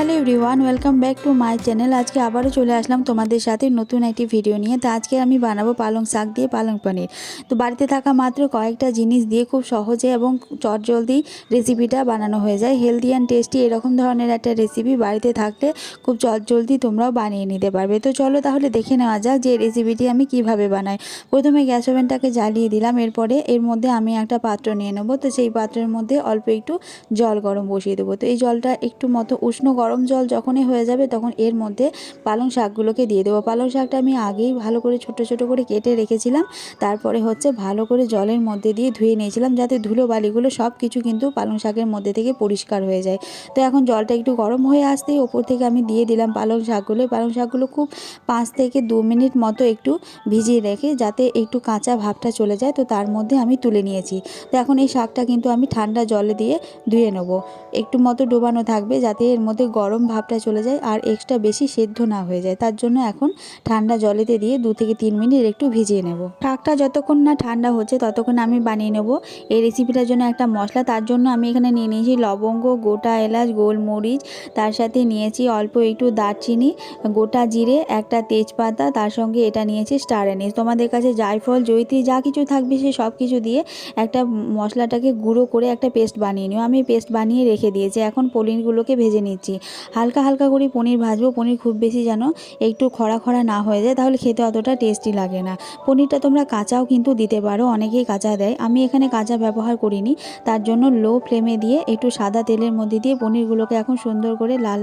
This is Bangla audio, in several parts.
Hello everyone, welcome back to my channel. আজকে আবারও চলে আসলাম তোমাদের সাথে নতুন একটি ভিডিও নিয়ে। তো আজকে আমি বানাবো পালং শাক দিয়ে পালং পনির। তো বাড়িতে থাকা মাত্র কয়েকটা জিনিস দিয়ে খুব সহজে এবং চটজলদি রেসিপিটা বানানো হয়ে যায়। হেলদি অ্যান্ড টেস্টি এরকম ধরনের একটা রেসিপি বাড়িতে থাকলে খুব চটজলদি তোমরাও বানিয়ে নিতে পারবে। তো চলো তাহলে দেখে নেওয়া যাক যে রেসিপিটি আমি কিভাবে বানাই। প্রথমে গ্যাস ওভেনটাকে জ্বালিয়ে দিলাম। এরপরে এর মধ্যে আমি একটা পাত্র নিয়ে নেবো। তো সেই পাত্রের মধ্যে অল্প একটু জল গরম বসিয়ে দেবো। তো এই জলটা একটু মতো উষ্ণ গরম জল যখনই হয়ে যাবে তখন এর মধ্যে পালং শাকগুলোকে দিয়ে দেবো। পালং শাকটা আমি আগেই ভালো করে ছোট ছোট করে কেটে রেখেছিলাম। তারপরে ভালো করে জলের মধ্যে দিয়ে ধুয়ে নিয়েছিলাম যাতে ধুলো বালিগুলো সব কিছু কিন্তু পালং শাকের মধ্যে থেকে পরিষ্কার হয়ে যায়। তো এখন জলটা একটু গরম হয়ে আসতেই ওপর থেকে আমি দিয়ে দিলাম পালং শাকগুলো। পালং শাকগুলো খুব 5 থেকে 2 মিনিট মতো একটু ভিজিয়ে রেখে যাতে একটু কাঁচা ভাবটা চলে যায়, তো তার মধ্যে আমি তুলে নিয়েছি। তো এখন এই শাকটা কিন্তু আমি ঠান্ডা জলে দিয়ে ধুয়ে নেবো। একটু মতো ডোবানো থাকবে যাতে এর মধ্যে গরম ভাবটা চলে যায় আর এক্সট্রা বেশি সেদ্ধ না হয়ে যায়। তার জন্য এখন ঠান্ডা জলেতে দিয়ে 2 থেকে 3 মিনিট একটু ভিজিয়ে নেব। শাকটা যতক্ষণ না ঠান্ডা হচ্ছে ততক্ষণ আমি বানিয়ে নেব এই রেসিপিটার জন্য একটা মশলা। তার জন্য আমি এখানে নিয়ে নিয়েছি লবঙ্গ, গোটা এলাচ, গোলমরিচ, তার সাথে নিয়েছি অল্প একটু দারচিনি, গোটা জিরে, একটা তেজপাতা, তার সঙ্গে এটা নিয়েছি স্টার অ্যানিস। তোমাদের কাছে জায়ফল, জয়িত্রী যা কিছু থাকবে সে সব কিছু দিয়ে একটা মশলাটাকে গুঁড়ো করে একটা পেস্ট বানিয়ে নিও। আমি পেস্ট বানিয়ে রেখে দিয়েছি। এখন পনিরগুলোকে ভেজে নিচ্ছি। হালকা হালকা করে পনির ভাজবো। পনির খুব বেশি যেন একটু খরা খরা না হয়ে যায়, তাহলে খেতে অতটা টেস্টি লাগে না। পনিরটা তোমরা কাঁচাও কিন্তু দিতে পারো, অনেকেই কাঁচা দেয়। আমি এখানে কাঁচা ব্যবহার করিনি। তার জন্য লো ফ্লেমে দিয়ে একটু সাদা তেলের মধ্যে দিয়ে পনিরগুলোকে এখন সুন্দর করে লাল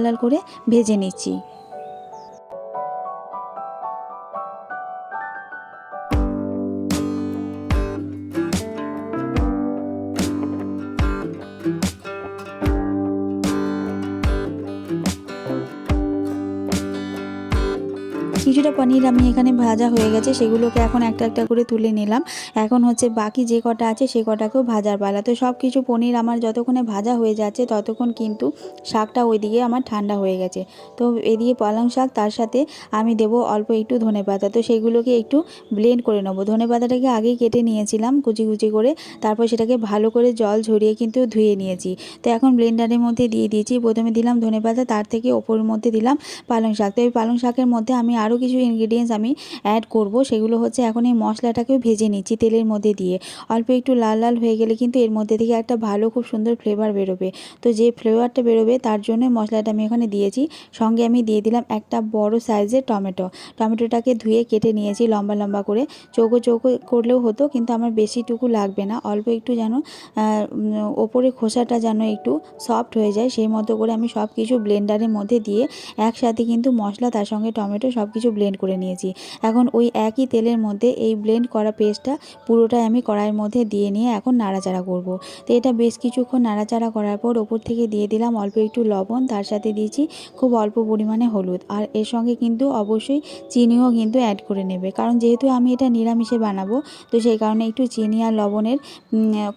লাল করে ভেজে নিচ্ছি। কিছুটা পনির আমি এখানে ভাজা হয়ে গেছে, সেগুলোকে এখন একটা একটা করে তুলে নিলাম। এখন বাকি যে কটা আছে সে কটাকেও ভাজার পালা। তো সব কিছু পনির আমার যতক্ষণে ভাজা হয়ে যাচ্ছে ততক্ষণ কিন্তু শাকটা ওইদিকে আমার ঠান্ডা হয়ে গেছে। তো এদিকে পালং শাক, তার সাথে আমি দেবো অল্প একটু ধনেপাতা। তো সেগুলোকে একটু ব্লেন্ড করে নেবো। ধনেপাতাটাকে আগেই কেটে নিয়েছিলাম কুচি কুচি করে, তারপর সেটাকে ভালো করে জল ঝরিয়ে কিন্তু ধুয়ে নিয়েছি। তো এখন ব্লেন্ডারের মধ্যে দিয়ে দিয়েছি। প্রথমে দিলাম ধনেপাতা, তার থেকে ওপরের মধ্যে দিলাম পালং শাক। তো এই পালং শাকের মধ্যে আমি আরও কিছু ইনগ্রিডিয়েন্টস আমি অ্যাড করব। সেগুলো এখন এই মশলাটাকেও ভেজে নিচ্ছি তেলের মধ্যে দিয়ে। অল্প একটু লাল লাল হয়ে গেলে কিন্তু এর মধ্যে থেকে একটা ভালো খুব সুন্দর ফ্লেভার বেরোবে। তো যে ফ্লেভারটা বেরোবে তার জন্য মশলাটা আমি এখানে দিয়েছি। সঙ্গে আমি দিয়ে দিলাম একটা বড় সাইজের টমেটোটাকে ধুয়ে কেটে নিয়েছি লম্বা লম্বা করে। চৌকো চৌকো করলেও হতো, কিন্তু আমার বেশিটুকু লাগবে না। অল্প একটু যেন ওপরে খোসাটা যেন একটু সফট হয়ে যায় সেই মতো করে আমি সব কিছু ব্লেন্ডারের মধ্যে দিয়ে একসাথে কিন্তু মশলা তার সঙ্গে টমেটো সব কিছু ব্লেন্ড করে নিয়েছি। এখন ওই একই তেলের মধ্যে এই ব্লেন্ড করা পেস্টটা পুরোটাই আমি কড়াইয়ের মধ্যে দিয়ে নিয়ে এখন নাড়াচাড়া করব। তো এটা বেশ কিছুক্ষণ নাড়াচাড়া করার পর ওপর থেকে দিয়ে দিলাম অল্প একটু লবণ, তার সাথে দিয়েছি খুব অল্প পরিমাণে হলুদ। আর এর সঙ্গে কিন্তু অবশ্যই চিনিও কিন্তু অ্যাড করে নেবে, কারণ যেহেতু আমি এটা নিরামিষে বানাবো, তো সেই কারণে একটু চিনি আর লবণের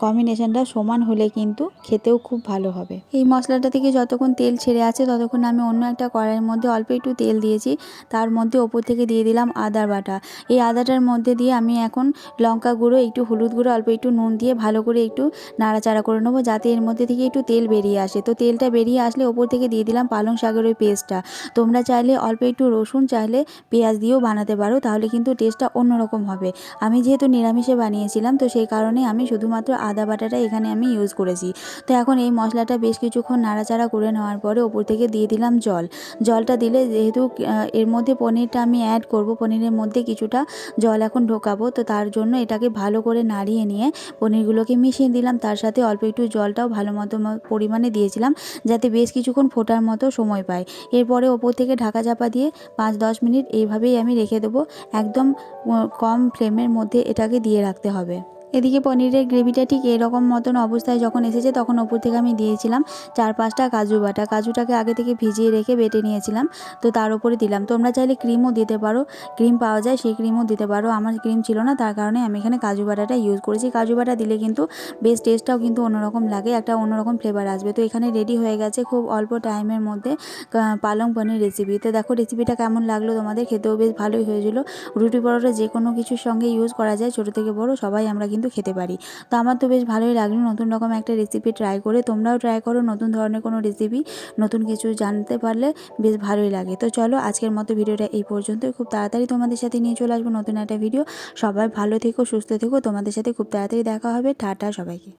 কম্বিনেশনটা সমান হলে কিন্তু খেতেও খুব ভালো হবে। এই মশলাটা থেকে যতক্ষণ তেল ছেড়ে আছে ততক্ষণ আমি অন্য একটা কড়াইয়ের মধ্যে অল্প একটু তেল দিয়েছি। তার মধ্যে ওপর থেকে দিয়ে দিলাম আদা বাটা। এই আদাটার মধ্যে দিয়ে আমি এখন লঙ্কা গুঁড়ো, একটু হলুদ গুঁড়ো, অল্প একটু নুন দিয়ে ভালো করে একটু নাড়াচাড়া করে নেবো যাতে এর মধ্যে থেকে একটু তেল বেরিয়ে আসে। তো তেলটা বেরিয়ে আসলে ওপর থেকে দিয়ে দিলাম পালং শাকের ওই পেস্টটা। তোমরা চাইলে অল্প একটু রসুন, চাইলে পেঁয়াজ দিয়েও বানাতে পারো, তাহলে কিন্তু টেস্টটা অন্যরকম হবে। আমি যেহেতু নিরামিষে বানিয়েছিলাম তো সেই কারণে আমি শুধুমাত্র আদা বাটাটা এখানে আমি ইউজ করেছি। তো এখন এই মশলাটা বেশ কিছুক্ষণ নাড়াচাড়া করে নেওয়ার পরে ওপর থেকে দিয়ে দিলাম জলটা দিলে যেহেতু এর মধ্যে পনিরটা আমি অ্যাড করব, পনিরের মধ্যে কিছুটা জল এখন ঢোকাবো। তো তার জন্য এটাকে ভালো করে নাড়িয়ে নিয়ে পনিরগুলোকে মিশিয়ে দিলাম। তার সাথে অল্প একটু জলটাও ভালো মতো পরিমাণে দিয়েছিলাম যাতে বেশ কিছুক্ষণ ফোটার মতো সময় পায়। এরপরে ওপর থেকে ঢাকা চাপা দিয়ে 5-10 মিনিট এইভাবেই আমি রেখে দেবো। একদম কম ফ্লেমের মধ্যে এটাকে দিয়ে রাখতে হবে। এদিকে পনিরের গ্রেভিটা ঠিক এরকম মতন অবস্থায় যখন এসেছে তখন ওপর থেকে আমি দিয়েছিলাম 4-5টা কাজু বাটা। কাজুটাকে আগে থেকে ভিজিয়ে রেখে বেটে নিয়েছিলাম, তো তার উপরে দিলাম। তোমরা চাইলে ক্রিমও দিতে পারো, ক্রিম পাওয়া যায় সেই ক্রিমও দিতে পারো। আমার ক্রিম ছিল না, তার কারণে আমি এখানে কাজু বাটাটা ইউজ করেছি। কাজু বাটা দিলে কিন্তু বেশ টেস্টটাও কিন্তু অন্যরকম লাগে, একটা অন্যরকম ফ্লেভার আসবে। তো এখানে রেডি হয়ে গেছে খুব অল্প টাইমের মধ্যে পালং পনির রেসিপি। তো দেখো রেসিপিটা কেমন লাগলো তোমাদের, খেতেও বেশ ভালোই হয়েছিল। রুটি পরোটা যে কোনো কিছুর সঙ্গে ইউজ করা যায়, ছোটো থেকে বড়ো সবাই আমরা কিন্তু খেতে পারি। তো আমার তো বেশ ভালোই লাগলো নতুন রকম একটা রেসিপি ট্রাই করে। তোমরাও ট্রাই করো নতুন ধরনের কোনো রেসিপি, নতুন কিছু জানতে পারলে বেশ ভালোই লাগে। তো চলো আজকের মতো ভিডিওটা এই পর্যন্তই। খুব তাড়াতাড়ি তোমাদের সাথে নিয়ে চলে আসবো নতুন একটা ভিডিও। সবাই ভালো থেকো, সুস্থ থেকো। তোমাদের সাথে খুব তাড়াতাড়ি দেখা হবে। টাটা সবাইকে।